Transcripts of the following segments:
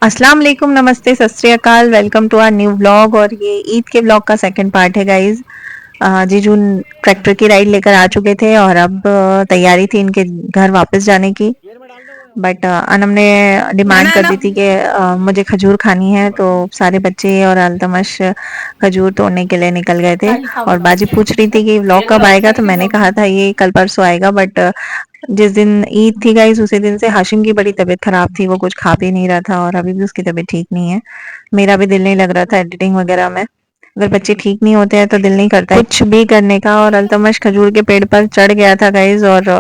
अस्सलाम वालेकुम, नमस्ते, सत श्री अकाल, welcome to our new vlog. और ये ईद के व्लॉग का सेकंड पार्ट है गाइज। जीजू ट्रैक्टर की राइड लेकर आ चुके थे और अब तैयारी थी इनके घर वापस जाने की। बट अनम ने डिमांड कर दी थी कि मुझे खजूर खानी है, तो सारे बच्चे और अल्तमश खजूर तोड़ने के लिए निकल गए थे। और बाजी पूछ रही थी कि व्लॉग कब आएगा, तो मैंने कहा था ये कल परसों आएगा। बट जिस दिन ईद थी गाइस उसी दिन से हाशिम की बड़ी तबीयत खराब थी, वो कुछ खा पी नहीं रहा था और अभी भी उसकी तबीयत ठीक नहीं है। मेरा भी दिल नहीं लग रहा था एडिटिंग वगैरह में। अगर बच्चे ठीक नहीं होते हैं तो दिल नहीं करता है कुछ भी करने का। और अल्तमश खजूर के पेड़ पर चढ़ गया था गाइज और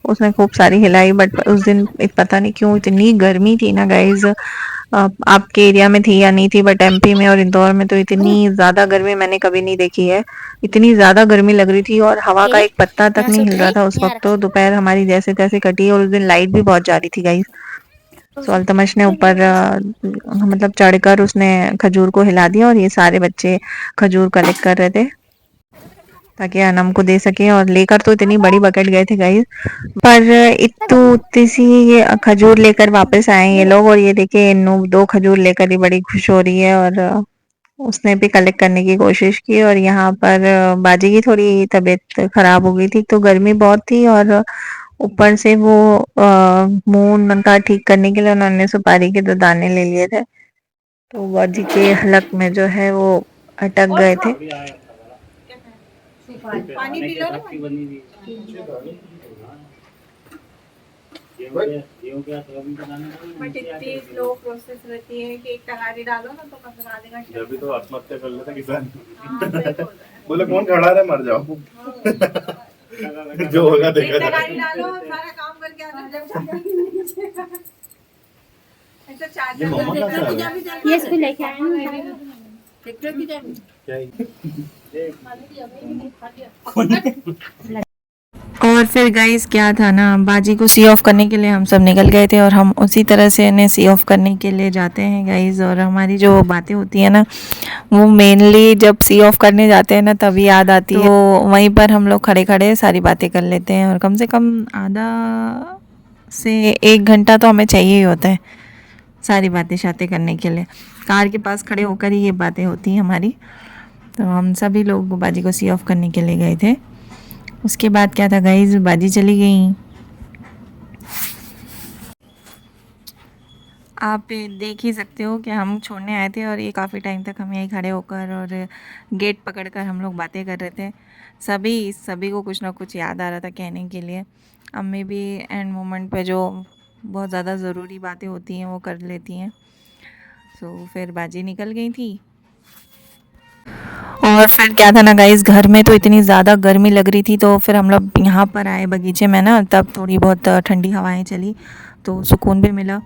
उसने खूब सारी हिलाई। बट उस दिन पता नहीं क्यों इतनी गर्मी थी ना गाइज। आपके एरिया में थी या नहीं थी, बट एमपी में और इंदौर में तो इतनी ज्यादा गर्मी मैंने कभी नहीं देखी है। इतनी ज्यादा गर्मी लग रही थी और हवा का एक पत्ता तक नहीं हिल रहा था उस वक्त। तो दोपहर हमारी जैसे तैसे कटी और उस दिन लाइट भी बहुत जा रही थी गाइस। तो अल्तमश ने ऊपर मतलब चढ़कर उसने खजूर को हिला दिया और ये सारे बच्चे खजूर कलेक्ट कर रहे थे ताकि अनम को दे सके। और लेकर तो इतनी बड़ी बकेट गए थे गाइस, पर इतनी सी ये खजूर लेकर वापस आए ये लोग। और ये देखिए इन्नू दो खजूर लेकर ही बड़ी खुश हो रही है और उसने भी कलेक्ट करने की कोशिश की। और यहाँ पर बाजी की थोड़ी तबीयत खराब हो गई थी, तो गर्मी बहुत थी और ऊपर से वो मुंह उनका ठीक करने के लिए उन्होंने सुपारी के 2 दाने ले लिए थे, तो बाजी के हलक में जो है वो अटक गए थे। पानी पी लो बट इतनी स्लो प्रोसेस रहती है कि एक तगारी डालो ना तो कम आधे घंटे। जब भी तो आत्महत्या कर लेता किसान। बोले कौन खड़ा है मर जाओ। जो होगा देखा तगारी डालो सारा काम करके आना जब ऐसा चार्जर ये इसको लेके आए हैं ट्रैक्टर की क्या। और फिर गाइस क्या था ना, बाजी को सी ऑफ करने के लिए हम सब निकल गए थे और हम उसी तरह से इन्हें सी ऑफ करने के लिए जाते हैं गाइस। और हमारी जो बातें होती है ना, वो मेनली जब सी ऑफ करने जाते हैं ना तभी याद आती है। तो वहीं पर हम लोग खड़े खड़े सारी बातें कर लेते हैं और कम से कम आधा से 1 घंटा तो हमें चाहिए ही होता है सारी बातें शातें करने के लिए। कार के पास खड़े होकर ही ये बातें होती हैं हमारी। तो हम सभी लोग बाजी को सी ऑफ करने के लिए गए थे। उसके बाद क्या था गाइज, बाजी चली गई। आप देख ही सकते हो कि हम छोड़ने आए थे और ये काफ़ी टाइम तक हम यहीं खड़े होकर और गेट पकड़कर हम लोग बातें कर रहे थे। सभी को कुछ ना कुछ याद आ रहा था कहने के लिए। अम्मी भी एंड मोमेंट पे जो बहुत ज़्यादा ज़रूरी बातें होती हैं वो कर लेती हैं। तो फिर बाजी निकल गई थी। और फिर क्या था ना गाइस, घर में तो इतनी ज़्यादा गर्मी लग रही थी, तो फिर हम लोग यहाँ पर आए बगीचे में ना, तब थोड़ी बहुत ठंडी हवाएं चली तो सुकून भी मिला।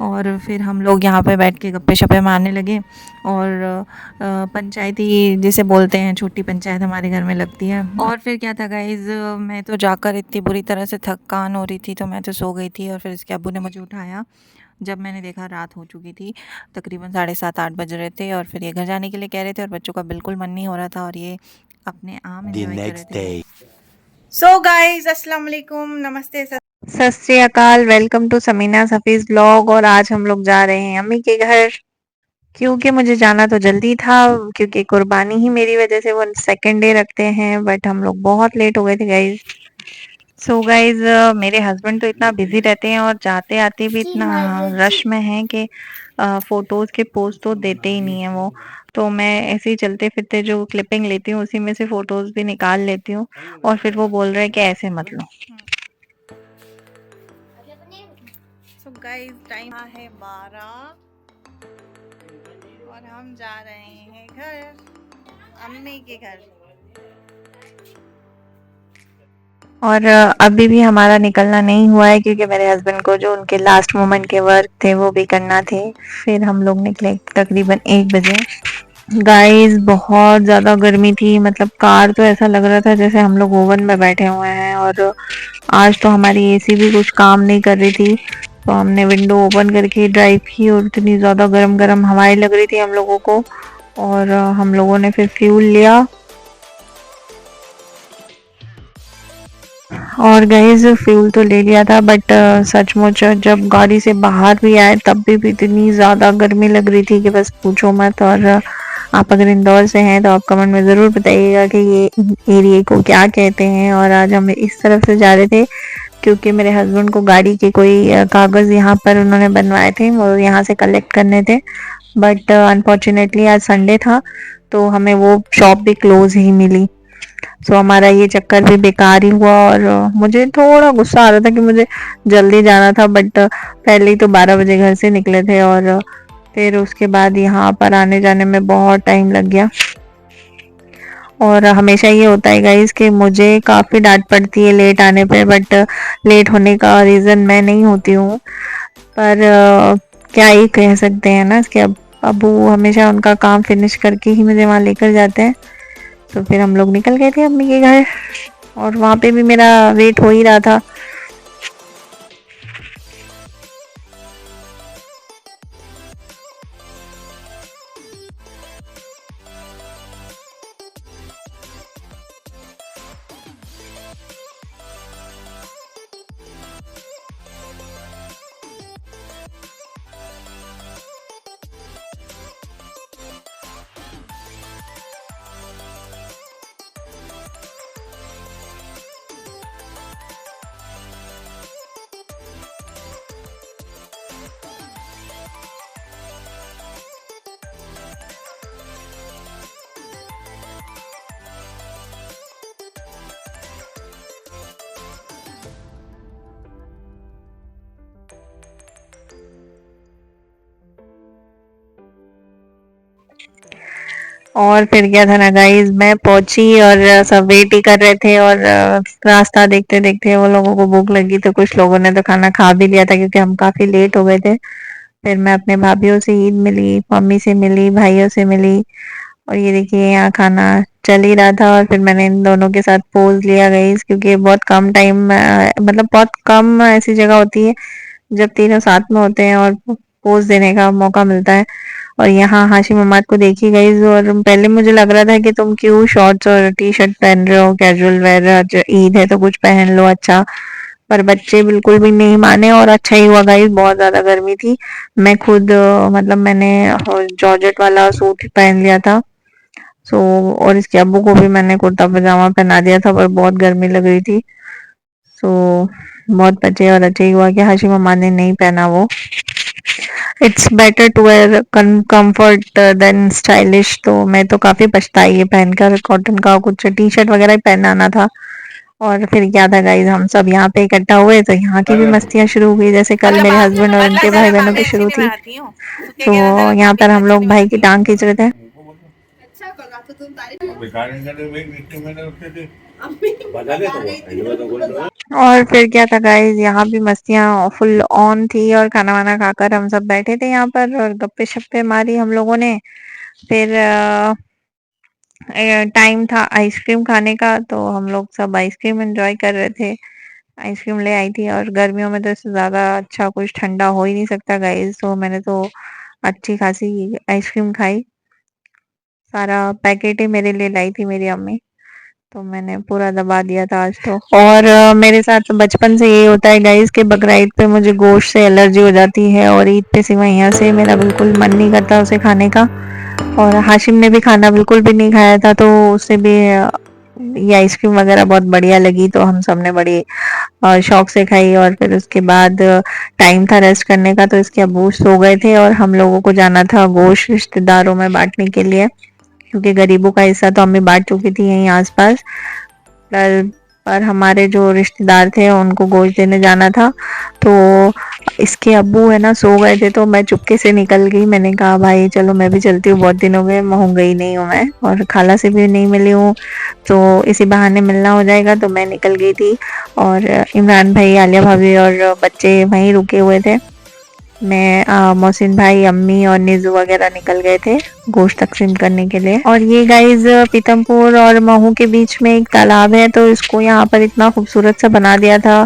और फिर हम लोग यहाँ पे बैठ के गप्पे शप्पे मारने लगे। और पंचायती जिसे बोलते हैं, छोटी पंचायत हमारे घर में लगती है। और फिर क्या था गाइज, मैं तो जाकर इतनी बुरी तरह से थकान हो रही थी तो मैं तो सो गई थी। और फिर इसके अब्बू ने मुझे उठाया जब मैंने देखा रात हो चुकी थी, तकरीबन 7:30-8 बज रहे थे। और फिर ये घर जाने के लिए कह रहे थे और बच्चों का बिल्कुल मन नहीं हो रहा था और ये अपने आम एंजॉय कर रहे थे। सो गाइज अस्सलाम वालेकुम, नमस्ते, सत श्री अकाल, welcome to Samina Hafeez blog. और आज हम लोग जा रहे हैं अम्मी के घर, क्योंकि मुझे जाना तो जल्दी था, क्योंकि कुर्बानी ही मेरी वजह से वो सेकंड डे रखते हैं। बट हम लोग बहुत लेट हो गए थे गाइज। सो गाइज मेरे हस्बैंड तो इतना बिजी रहते हैं और जाते आते भी इतना रश में हैं कि फोटोज के पोस्ट तो देते ही नहीं है वो। तो मैं ऐसे ही चलते फिरते जो क्लिपिंग लेती हूँ उसी में से फोटोज भी निकाल लेती हूँ और फिर वो बोल रहे हैं कि ऐसे मत लो। सो गाइस टाइम है 12 और हम जा रहे हैं घर, अम्मी के घर। और अभी भी हमारा निकलना नहीं हुआ है, क्योंकि मेरे हस्बैंड को जो उनके लास्ट मोमेंट के वर्क थे वो भी करना थे। फिर हम लोग निकले तकरीबन 1 बजे। गाइस बहुत ज़्यादा गर्मी थी, मतलब कार तो ऐसा लग रहा था जैसे हम लोग ओवन में बैठे हुए हैं। और आज तो हमारी एसी भी कुछ काम नहीं कर रही थी, तो हमने विंडो ओपन करके ड्राइव की और इतनी ज़्यादा गरम गरम हवाएं लग रही थी हम लोगों को। और हम लोगों ने फिर फ्यूल लिया और गाइस फ्यूल तो ले लिया था, बट सचमुच जब गाड़ी से बाहर भी आए तब भी इतनी ज़्यादा गर्मी लग रही थी कि बस पूछो मत। और आप अगर इंदौर से हैं तो आप कमेंट में ज़रूर बताइएगा कि ये एरिया को क्या कहते हैं। और आज हम इस तरफ से जा रहे थे क्योंकि मेरे हस्बैंड को गाड़ी के कोई कागज़ यहाँ पर उन्होंने बनवाए थे, वो यहाँ से कलेक्ट करने थे। बट अनफॉर्चुनेटली आज संडे था तो हमें वो शॉप भी क्लोज ही मिली। सो हमारा ये चक्कर भी बेकार ही हुआ। और मुझे थोड़ा गुस्सा आ रहा था कि मुझे जल्दी जाना था, बट पहले ही तो 12 बजे घर से निकले थे और फिर उसके बाद यहाँ पर आने जाने में बहुत टाइम लग गया। और हमेशा ये होता है गाइस कि मुझे काफ़ी डांट पड़ती है लेट आने पे, बट लेट होने का रीज़न मैं नहीं होती हूँ। पर क्या ही कह सकते हैं ना कि अब अबू हमेशा उनका काम फिनिश करके ही मुझे वहाँ लेकर जाते हैं। तो फिर हम लोग निकल गए थे अम्मी के घर और वहाँ पे भी मेरा वेट हो ही रहा था। और फिर क्या था ना गाइस, मैं पहुंची और सब वेट ही कर रहे थे। और रास्ता देखते देखते वो लोगों को भूख लगी तो कुछ लोगों ने तो खाना खा भी लिया था क्योंकि हम काफी लेट हो गए थे। फिर मैं अपने भाभीयों से ईद मिली, मम्मी से मिली, भाइयों से मिली। और ये देखिए यहाँ खाना चल ही रहा था और फिर मैंने इन दोनों के साथ पोज लिया गाइस, क्योंकि बहुत कम टाइम मतलब बहुत कम ऐसी जगह होती है जब तीनों साथ में होते हैं और पोज देने का मौका मिलता है। और यहाँ हाशिम ममाद को देखी गई। और पहले मुझे लग रहा था कि तुम क्यों शॉर्ट्स और टी शर्ट पहन रहे हो, कैजुअल वेयर, आज ईद है तो कुछ पहन लो अच्छा। पर बच्चे बिल्कुल भी नहीं माने और अच्छा ही हुआ गाइस, बहुत ज्यादा गर्मी थी। मैं खुद मतलब मैंने जॉर्जेट वाला सूट पहन लिया था। सो और इसके अब्बू को भी मैंने कुर्ता पजामा पहना दिया था, पर बहुत गर्मी लग रही थी। सो बहुत बचे और अच्छा ही हुआ कि हाशिम ममाद ने नहीं पहना वो। It's better to wear comfort than stylish. तो मैं तो काफी पछताई है पहनकर, कॉटन का कुछ टी शर्ट वगैरह ही पहनाना था। और फिर क्या था गाइज, हम सब यहाँ पे इकट्ठा हुए तो यहाँ की भी मस्तियाँ शुरू हो गई, जैसे कल मेरे हस्बैंड और उनके भाई बहनों की शुरू थी। तो यहाँ पर हम लोग भाई की टांग खींच रहे थे। और फिर क्या था गाइज, यहाँ भी मस्तियाँ फुल ऑन थी और खाना वाना खाकर हम सब बैठे थे यहाँ पर और गप्पे शप्पे मारी हम लोगों ने। फिर टाइम था आइसक्रीम खाने का तो हम लोग सब आइसक्रीम एंजॉय कर रहे थे। आइसक्रीम ले आई थी और गर्मियों में तो इससे ज़्यादा अच्छा कुछ ठंडा हो ही नहीं सकता गाइज। तो मैंने तो अच्छी खासी आइसक्रीम खाई, सारा पैकेट ही मेरे लिए लाई थी मेरी अम्मी। तो मैंने पूरा दबा दिया था आज तो। और मेरे साथ बचपन से ये होता है गाइस कि बकरा ईद पे मुझे गोश्त से एलर्जी हो जाती है और ईद पे सिवैयां से मेरा बिल्कुल मन नहीं करता उसे खाने का। और हाशिम ने भी खाना बिल्कुल भी नहीं खाया था तो उसे भी ये आइसक्रीम वगैरह बहुत बढ़िया लगी तो हम सब ने बड़ी शौक से खाई। और फिर उसके बाद टाइम था रेस्ट करने का तो इसके अब्बू सो गए थे और हम लोगों को जाना था गोश्त रिश्तेदारों में बांटने के लिए, क्योंकि गरीबों का हिस्सा तो हमें बांट चुकी थी यहीं आसपास। पर पर हमारे जो रिश्तेदार थे उनको गोश्त देने जाना था। तो इसके अब्बू है ना सो गए थे तो मैं चुपके से निकल गई। मैंने कहा भाई चलो मैं भी चलती हूँ, बहुत दिन हो गए मैं गई नहीं हूँ मैं और खाला से भी नहीं मिली हूँ तो इसी बहाने मिलना हो जाएगा। तो मैं निकल गई थी और इमरान भाई, आलिया भाभी और बच्चे वहीं रुके हुए थे। मैं मोहसिन भाई, अम्मी और नीजू वगैरह निकल गए थे गोश्त तकसीम करने के लिए। और ये गाइज पीतमपुर और महू के बीच में एक तालाब है तो इसको यहाँ पर इतना खूबसूरत सा बना दिया था।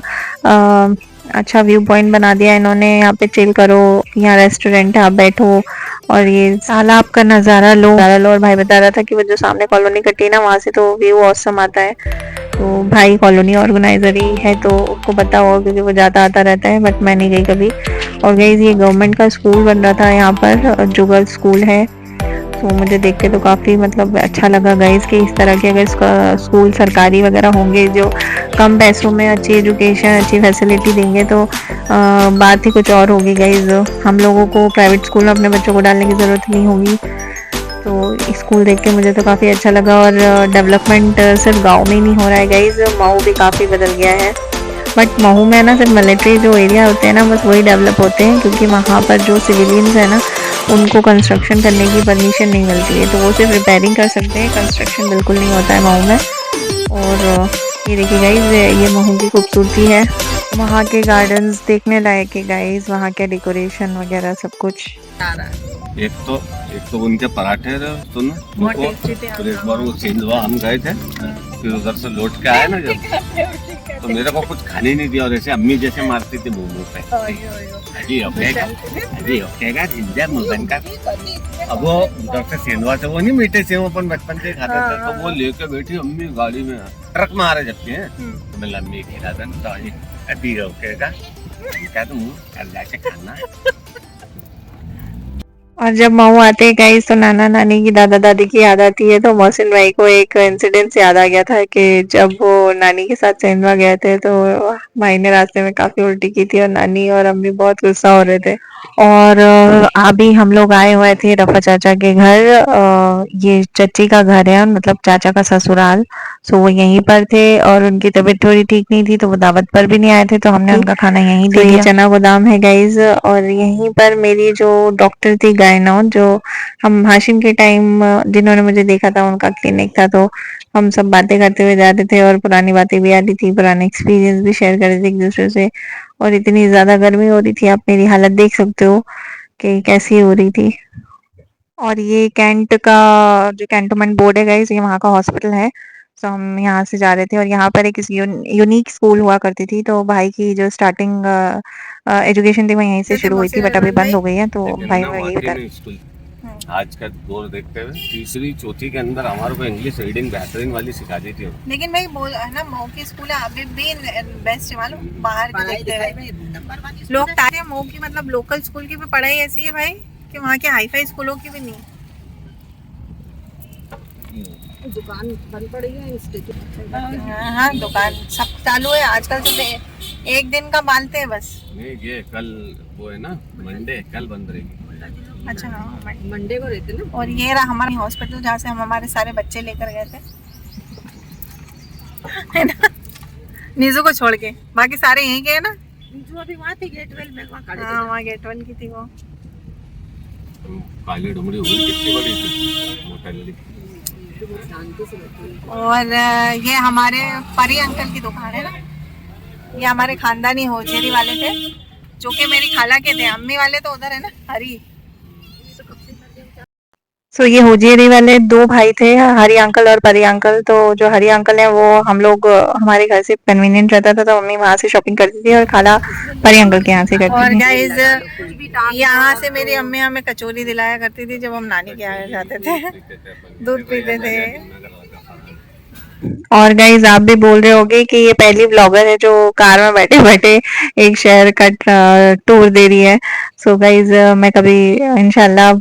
अच्छा व्यू पॉइंट बना दिया इन्होंने, यहाँ पे चिल करो, यहाँ रेस्टोरेंट है आप बैठो और ये तालाब का नज़ारा लो। और भाई बता रहा था कि वो जो सामने कॉलोनी कटी है ना वहाँ से तो व्यू औसम आता है। तो भाई कॉलोनी ऑर्गेनाइजर ही है तो उसको पता होगा क्योंकि वो ज़्यादा आता रहता है, बट मैं नहीं गई कभी। और गाइस ये गवर्नमेंट का स्कूल बन रहा था यहाँ पर, जो गर्ल्स स्कूल है, तो मुझे देख के तो काफ़ी मतलब अच्छा लगा गाइस कि इस तरह के अगर स्कूल सरकारी वगैरह होंगे जो कम पैसों में अच्छी एजुकेशन अच्छी फैसिलिटी देंगे तो बात ही कुछ और होगी गाइस। हम लोगों को प्राइवेट स्कूल में अपने बच्चों को डालने की ज़रूरत नहीं होगी। तो स्कूल देख के मुझे तो काफ़ी अच्छा लगा। और डेवलपमेंट सिर्फ गांव में ही नहीं हो रहा है गाइज, मऊ भी काफ़ी बदल गया है। बट मऊ में ना सिर्फ मिलिट्री जो एरिया होते हैं ना बस वही डेवलप होते हैं, क्योंकि वहाँ पर जो सिविलियंस है ना उनको कंस्ट्रक्शन करने की परमिशन नहीं मिलती है, तो वो सिर्फ रिपेयरिंग कर सकते हैं, कंस्ट्रक्शन बिल्कुल नहीं होता है मऊ में। और ये देखिए गाइज, ये मऊ की खूबसूरती है। वहाँ के गार्डन्स देखने लायक है गाइज, वहाँ के डेकोरेशन वगैरह सब कुछ। एक तो उनके पराठे सुनो फिर एक बार वो सेंधवा हम गए थे, फिर उधर से लौट के आए ना जब, तो मेरे को कुछ खाने नहीं दिया और ऐसे अम्मी जैसे मारती थी मुंह पे, अजी ओकेगा अजी ओकेगा जिंदा मुंबई का। अब वो उधर से सेंधवा से वो नहीं मीठे सेव अपन बचपन से खाते थे, तो वो लेके बैठी अम्मी गाड़ी में, ट्रक में आ रहे जबकि है, तो मैं लम्बी खिला था तो अजी ओकेगा क्या तुम अल्लाह से खाना। और जब मऊ आते हैं गाइस तो नाना नानी की दादा दादी की याद आती है। तो मोहसिन भाई को एक इंसिडेंस याद आ गया था कि जब वो नानी के साथ सेंधवा गए थे तो भाई ने रास्ते में काफी उल्टी की थी और नानी और अम्मी बहुत गुस्सा हो रहे थे। और अभी हम लोग आए हुए थे रफा चाचा के घर, ये चच्ची का घर है मतलब चाचा का ससुराल। सो वो यहीं पर थे और उनकी तबीयत थोड़ी ठीक नहीं थी तो वो दावत पर भी नहीं आए थे, तो हमने उनका खाना यहीं दे दिया। ये चना गोदाम है गाइज, और यहीं पर मेरी जो डॉक्टर थी गायनो, जो हम हाशिम के टाइम जिन्होंने मुझे देखा था उनका क्लिनिक था, तो हम सब बातें करते हुए जा रहे थे और पुरानी बातें भी आ रही थी, पुराने एक्सपीरियंस भी शेयर कर रहे थे एक दूसरे से। और इतनी ज्यादा गर्मी हो रही थी, आप मेरी हालत देख सकते हो कि कैसी हो रही थी। और ये कैंट का जो कैंटोनमेंट बोर्ड है गाइस, ये वहाँ का हॉस्पिटल है। तो हम यहाँ से जा रहे थे और यहाँ पर एक यूनिक स्कूल हुआ करती थी, तो भाई की जो स्टार्टिंग एजुकेशन थी वो यहीं से शुरू हुई थी, बट अभी बंद हो गई है, तो भाई वो यही बता। आज का दौर देखते हुए तीसरी चौथी के अंदर हमारे को इंग्लिश रीडिंग बेहतरीन वाली सिखा दी थी। लेकिन भाई बोल है ना मऊ की स्कूल अभी भी बेस्ट है, मालूम बाहर के देखते हैं लोग तारे मऊ की मतलब लोकल स्कूल की भी पढ़ाई ऐसी है भाई कि वहाँ के हाईफाई स्कूलों की भी नहीं। दुकान बंद पड़ी है, इंस्टीट्यूट हाँ दुकान सब चालू है आजकल, तो एक दिन का मानते हैं बस। नहीं ये कल वो है ना मंडे, कल बंद रहेगी। अच्छा हाँ मंडे को रहते ना। और ये रहा हमारा हॉस्पिटल जहाँ से हम हमारे सारे बच्चे लेकर गए थे, है ना, नीजू को छोड़ के बाकी सारे यहीं के है ना। नीजू अभी वहाँ थी गेट वेल में, वहाँ गेट वन की थी वो। काली डुमरी हुई कितनी बड़ी थी, मोटरली। और ये हमारे परी अंकल की दुकान है ना, ये हमारे खानदानी होजेरी वाले थे जो कि मेरी खाला के थे, अम्मी वाले तो उधर है ना हरी। सो ये होजियरी वाले दो भाई थे, हरी अंकल और परी अंकल। तो जो हरी अंकल है वो हम लोग हमारे घर से कन्वीनियंट रहता था तो मम्मी वहाँ से शॉपिंग करती थी और खाला परी अंकल के यहाँ से करती थी। और गाइस यहाँ से मेरी अम्मी हमें कचौरी दिलाया करती थी जब हम नानी के यहाँ जाते थे, दूध पीते थे। और गाइज आप भी बोल रहे होगे कि ये पहली ब्लॉगर है जो कार में बैठे बैठे एक शहर का टूर दे रही है। सो गाइज मैं कभी इंशाल्लाह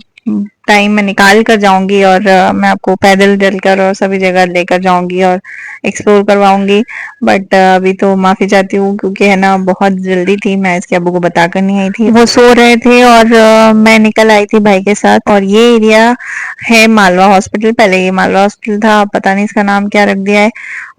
टाइम में निकाल कर जाऊंगी और मैं आपको पैदल चलकर और सभी जगह लेकर जाऊंगी और एक्सप्लोर करवाऊंगी। बट अभी तो माफी चाहती हूँ क्योंकि है ना बहुत जल्दी थी, मैं इसके अब्बू को बताकर नहीं आई थी, वो सो रहे थे और मैं निकल आई थी भाई के साथ। और ये एरिया है मालवा हॉस्पिटल, पहले ये मालवा हॉस्पिटल था, पता नहीं इसका नाम क्या रख दिया है।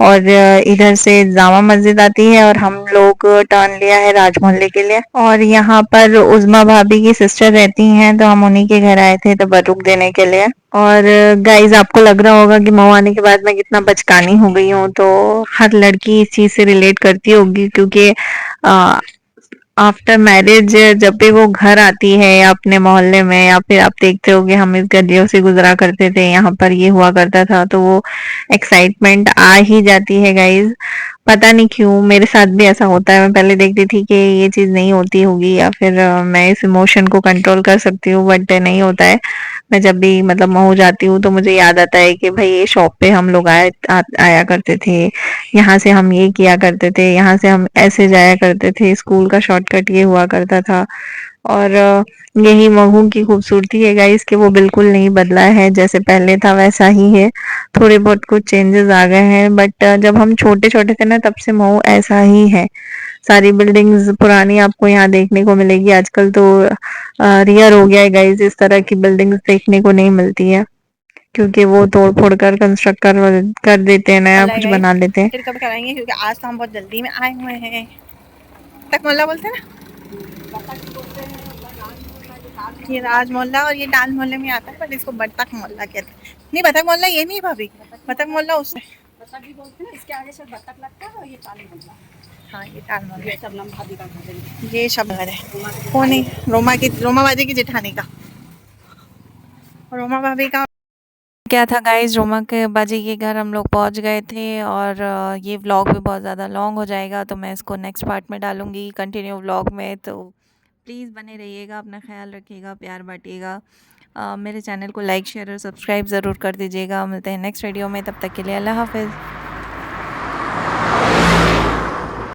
और इधर से जामा मस्जिद आती है और हम लोग टर्न लिया है राज मोहल्ले के लिए। और यहाँ पर उज़मा भाभी की सिस्टर रहती हैं तो हम उन्हीं के घर आए थे तबरुक देने के लिए। और गाइज आपको लग रहा होगा कि मऊ आने के बाद मैं कितना बचकानी हो गई हूँ, तो हर लड़की इस चीज से रिलेट करती होगी क्योंकि आफ्टर मैरिज जब भी वो घर आती है या अपने मोहल्ले में, या फिर आप देखते हो कि हम इस गलियों से गुजरा करते थे, यहाँ पर ये हुआ करता था, तो वो एक्साइटमेंट आ ही जाती है गाइज। पता नहीं क्यों मेरे साथ भी ऐसा होता है। मैं पहले देखती थी कि ये चीज़ नहीं होती होगी या फिर मैं इस इमोशन को कंट्रोल कर सकती हूँ, बट नहीं होता है। मैं जब भी मतलब मऊ जाती हूँ तो मुझे याद आता है कि भाई ये शॉप पे हम लोग आया करते थे, यहाँ से हम ये किया करते थे, यहाँ से हम ऐसे जाया करते थे, स्कूल का शॉर्टकट ये हुआ करता था। और यही महू की खूबसूरती है गाइस कि वो बिल्कुल नहीं बदला है, जैसे पहले था वैसा ही है। थोड़े बहुत कुछ चेंजेस आ गए हैं, बट जब हम छोटे छोटे थे ना तब से मऊ ऐसा ही है। सारी बिल्डिंग्स पुरानी आपको यहाँ देखने को मिलेगी। आजकल तो रियर हो गया है गाइस, इस तरह की बिल्डिंग्स देखने को नहीं मिलती है, क्योंकि वो तोड़ फोड़ कर कंस्ट्रक्ट कर देते हैं, नया कुछ बना लेते हैं। फिर कब कराएंगे, क्योंकि आज तो हम बहुत जल्दी में आए हुए हैं। तक मोहल्ला बोलते हैं ना, ये राज मोहल्ला और ये डाल मोहल्ले में आता है, पर इसको बत्तख मोहल्ला कहते हैं। नहीं, बत्तख मोहल्ला ये नहीं भाभी, बत्तख मोहल्ला उससे बत्तख भी बोलते हैं, इसके आगे से बत्तख लगता है और ये ताली मोहल्ला। हाँ, ये डाल मोहल्ला, ये सब भाभी का घर है। ये सब घर है। वो नहीं, रोमा बाजी की जेठानी का, रोमा भाभी का क्या था गाइस। रोमा के बाजी के घर हम लोग पहुंच गए थे, और ये व्लॉग भी बहुत ज़्यादा लॉन्ग हो जाएगा, तो मैं इसको नेक्स्ट पार्ट में डालूंगी कंटिन्यू व्लॉग में। तो प्लीज़ बने रहिएगा, अपना ख्याल रखिएगा, प्यार बांटिएगा। मेरे चैनल को लाइक शेयर और सब्सक्राइब ज़रूर कर दीजिएगा। मिलते हैं नेक्स्ट वीडियो में, तब तक के लिए अल्लाह हाफ़िज़।